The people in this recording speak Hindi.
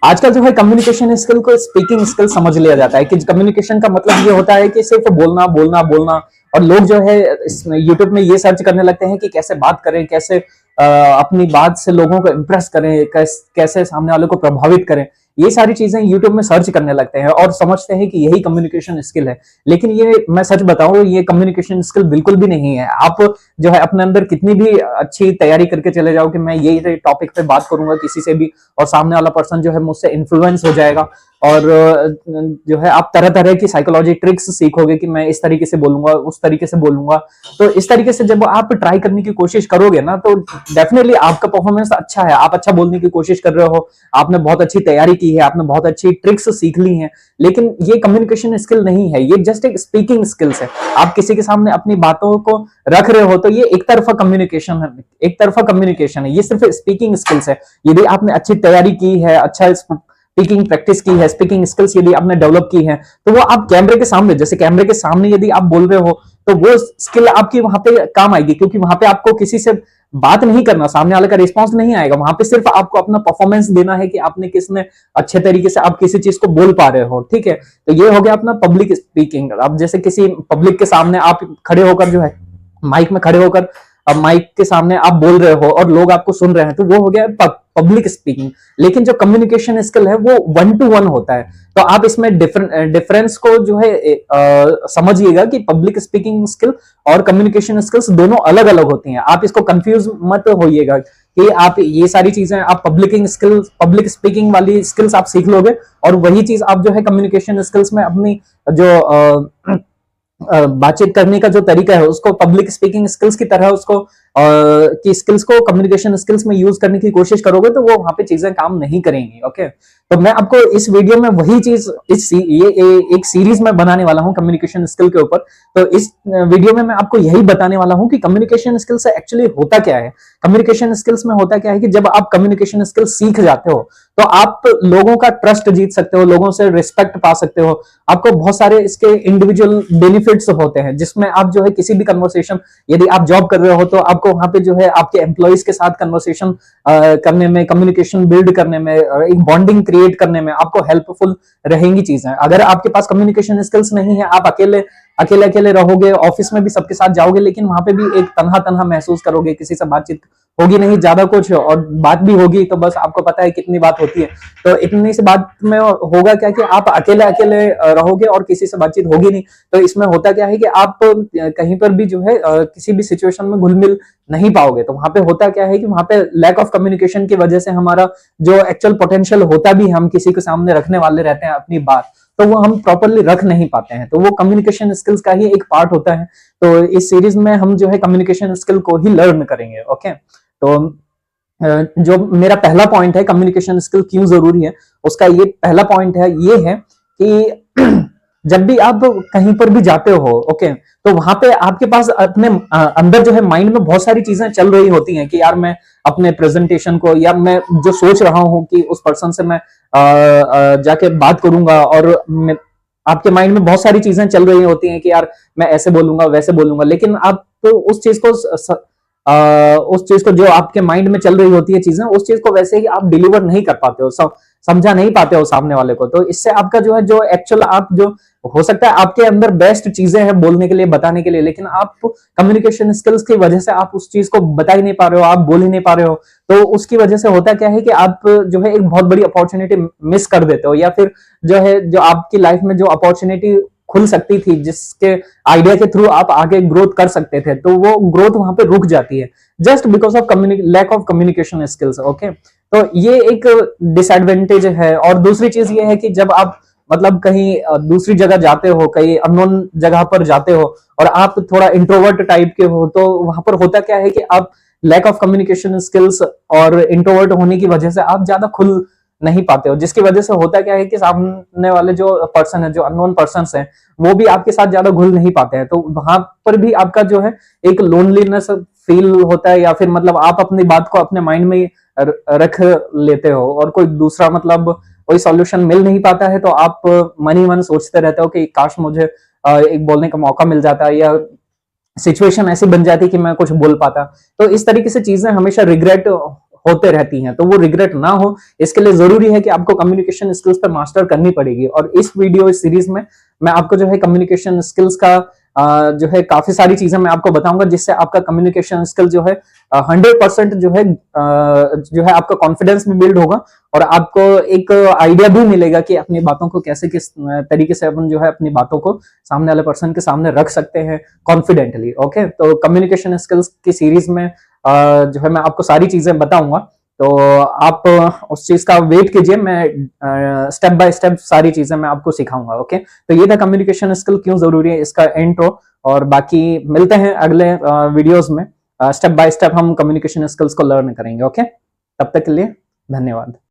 आजकल जो है कम्युनिकेशन स्किल को स्पीकिंग स्किल समझ लिया जाता है कि कम्युनिकेशन का मतलब ये होता है कि सिर्फ बोलना बोलना बोलना। और लोग जो है यूट्यूब में ये सर्च करने लगते हैं कि कैसे बात करें, कैसे अपनी बात से लोगों को इम्प्रेस करें, कैसे सामने वाले को प्रभावित करें। ये सारी चीजें यूट्यूब में सर्च करने लगते हैं और समझते हैं कि यही कम्युनिकेशन स्किल है। लेकिन ये मैं सच बताऊं, ये कम्युनिकेशन स्किल बिल्कुल भी नहीं है। आप जो है अपने अंदर कितनी भी अच्छी तैयारी करके चले जाओ कि मैं यही टॉपिक पे बात करूंगा किसी से भी, और सामने वाला पर्सन जो है मुझसे इन्फ्लुएंस हो जाएगा। और जो है आप तरह तरह की साइकोलॉजी ट्रिक्स सीखोगे कि मैं इस तरीके से बोलूंगा, उस तरीके से बोलूंगा। तो इस तरीके से जब आप ट्राई करने की कोशिश करोगे ना, तो डेफिनेटली आपका परफॉर्मेंस अच्छा है, आप अच्छा बोलने की कोशिश कर रहे हो, आपने बहुत अच्छी तैयारी की है, आपने बहुत अच्छी ट्रिक्स सीख ली हैं। लेकिन ये कम्युनिकेशन स्किल नहीं है, ये जस्ट एक स्पीकिंग स्किल्स है। आप किसी के सामने अपनी बातों को रख रहे हो तो ये एक तरफा कम्युनिकेशन है, एक तरफा कम्युनिकेशन है, ये सिर्फ स्पीकिंग स्किल्स है। यदि आपने अच्छी तैयारी की है, अच्छा स्पीकिंग प्रैक्टिस की है, स्पीकिंग स्किल्स यदि आपने डेवलप की है, तो वो आप कैमरे के सामने, जैसे कैमरे के सामने यदि आप बोल रहे हो, तो वो स्किल आपकी वहां पे काम आएगी। क्योंकि वहां पे आपको किसी से बात नहीं करना, सामने वाले का रिस्पॉन्स नहीं आएगा, वहां पे सिर्फ आपको अपना परफॉर्मेंस देना है कि आपने किसने अच्छे तरीके से आप किसी चीज को बोल पा रहे हो। ठीक है, तो ये हो गया अपना पब्लिक स्पीकिंग। अब जैसे किसी पब्लिक के सामने आप खड़े होकर जो है माइक में खड़े होकर, अब माइक के सामने आप बोल रहे हो और लोग आपको सुन रहे हैं, तो वो हो गया पब्लिक स्पीकिंग। लेकिन जो कम्युनिकेशन स्किल है वो 1 to 1 होता है। तो आप इसमें डिफरेंस को जो है समझिएगा कि पब्लिक स्पीकिंग स्किल और कम्युनिकेशन स्किल्स दोनों अलग अलग होती हैं। आप इसको कंफ्यूज मत होइएगा कि आप ये सारी चीजें, आप पब्लिक स्पीकिंग वाली स्किल्स आप सीख लोगे और वही चीज आप जो है कम्युनिकेशन स्किल्स में अपनी जो बातचीत करने का जो तरीका है उसको पब्लिक स्पीकिंग स्किल्स की तरह उसको की स्किल्स को कम्युनिकेशन स्किल्स में यूज करने की कोशिश करोगे तो वो वहां पे चीजें काम नहीं करेंगी। ओके, तो मैं आपको इस वीडियो में वही चीज एक सीरीज में बनाने वाला हूं कम्युनिकेशन स्किल के ऊपर। तो इस वीडियो में मैं आपको यही बताने वाला हूं कि कम्युनिकेशन स्किल्स से एक्चुअली होता क्या है। कम्युनिकेशन स्किल्स में होता क्या है कि जब आप कम्युनिकेशन स्किल सीख जाते हो तो आप लोगों का ट्रस्ट जीत सकते हो, लोगों से रिस्पेक्ट पा सकते हो। आपको बहुत सारे इसके इंडिविजुअल बेनिफिट्स होते हैं जिसमें आप जो है किसी भी कन्वर्सेशन, यदि आप जॉब कर रहे हो तो आपको वहां पे जो है आपके एम्प्लॉइज के साथ कन्वर्सेशन करने में, कम्युनिकेशन बिल्ड करने में, एक बॉन्डिंग क्रिएट करने में आपको हेल्पफुल रहेंगी चीजें। अगर आपके पास कम्युनिकेशन स्किल्स नहीं है, आप अकेले अकेले अकेले रहोगे, ऑफिस में भी सबके साथ जाओगे लेकिन वहां पे भी एक तन्हा तन्हा महसूस करोगे, किसी से बातचीत होगी नहीं ज्यादा कुछ, और बात भी होगी तो बस आपको पता है कितनी बात होती है। तो इतनी सी बात में होगा क्या कि आप अकेले अकेले रहोगे और किसी से बातचीत होगी नहीं। तो इसमें होता क्या है कि आप कहीं पर भी जो है किसी भी सिचुएशन में घुल मिल नहीं पाओगे। तो वहां पे होता क्या है कि वहां पे लैक ऑफ कम्युनिकेशन की वजह से हमारा जो एक्चुअल पोटेंशियल होता भी, हम किसी के सामने रखने वाले रहते हैं अपनी बात, तो वो हम प्रॉपरली रख नहीं पाते हैं। तो वो कम्युनिकेशन स्किल्स का ही एक पार्ट होता है। तो इस सीरीज में हम जो है कम्युनिकेशन स्किल को ही लर्न करेंगे। ओके, तो जो मेरा पहला पॉइंट है कम्युनिकेशन स्किल क्यों जरूरी है, उसका ये पहला पॉइंट है ये है कि जब भी आप कहीं पर भी जाते हो, ओके, तो वहां पे आपके पास अपने अंदर जो है माइंड में बहुत सारी चीजें चल रही होती हैं कि यार मैं अपने प्रेजेंटेशन को, या मैं जो सोच रहा हूं कि उस पर्सन से मैं जाके बात करूंगा, और आपके माइंड में बहुत सारी चीजें चल रही होती हैं कि यार मैं ऐसे बोलूंगा वैसे बोलूंगा। लेकिन आप तो उस चीज को जो आपके माइंड में चल रही होती है चीजें, उस चीज को वैसे ही आप डिलीवर नहीं कर पाते हो, समझा नहीं पाते हो सामने वाले को। तो इससे आपका जो है जो एक्चुअल आप जो हो सकता है आपके अंदर बेस्ट चीजें हैं बोलने के लिए, बताने के लिए, लेकिन आप कम्युनिकेशन स्किल्स की वजह से आप उस चीज को बता ही नहीं पा रहे हो, आप बोल ही नहीं पा रहे हो। तो उसकी वजह से होता क्या है कि आप जो है एक बहुत बड़ी अपॉर्चुनिटी मिस कर देते हो, या फिर जो है जो आपकी लाइफ में जो अपॉर्चुनिटी खुल सकती थी, जिसके आइडिया के थ्रू आप आगे ग्रोथ कर सकते थे, तो वो ग्रोथ वहां पे रुक जाती है just because of lack of communication skills. Okay, तो ये एक डिसएडवांटेज है। और दूसरी चीज ये है कि जब आप मतलब कहीं दूसरी जगह जाते हो, कहीं अननोन जगह पर जाते हो और आप थोड़ा इंट्रोवर्ट टाइप के हो, तो वहां पर होता क्या है कि आप लैक ऑफ कम्युनिकेशन स्किल्स और इंट्रोवर्ट होने की वजह से आप ज्यादा खुल नहीं पाते हो, जिसकी वजह से होता क्या है कि सामने वाले जो पर्सन है, जो अननोन पर्सन है, वो भी आपके साथ ज्यादा घुल नहीं पाते हैं। तो वहां पर भी आपका जो है एक लोनलीनेस फील होता है, या फिर मतलब आप अपनी बात को अपने माइंड में रख लेते हो और कोई दूसरा मतलब कोई सॉल्यूशन मिल नहीं पाता है, तो आप मन ही मन सोचते रहते हो कि काश मुझे एक बोलने का मौका मिल जाता, या सिचुएशन ऐसी बन जाती कि मैं कुछ बोल पाता। तो इस तरीके से चीजें हमेशा रिग्रेट होते रहती हैं, तो वो रिग्रेट ना हो इसके लिए जरूरी है कि आपको कम्युनिकेशन स्किल्स पे मास्टर करनी पड़ेगी। और इस वीडियो इस सीरीज में मैं आपको जो है कम्युनिकेशन स्किल्स का जो है काफी सारी चीजें मैं आपको बताऊंगा, जिससे आपका कम्युनिकेशन स्किल जो है 100% जो है आपका कॉन्फिडेंस भी बिल्ड होगा, और आपको एक आइडिया भी मिलेगा कि अपनी बातों को कैसे किस तरीके से अपन जो है अपनी बातों को सामने वाले पर्सन के सामने रख सकते हैं कॉन्फिडेंटली। ओके, तो कम्युनिकेशन स्किल्स की सीरीज में जो है मैं आपको सारी चीजें बताऊंगा, तो आप उस चीज का वेट कीजिए, मैं स्टेप बाय स्टेप सारी चीजें मैं आपको सिखाऊंगा। ओके, तो ये था कम्युनिकेशन स्किल क्यों जरूरी है, इसका इंट्रो, और बाकी मिलते हैं अगले वीडियोस में। स्टेप बाय स्टेप हम कम्युनिकेशन स्किल्स को लर्न करेंगे। ओके, तब तक के लिए धन्यवाद।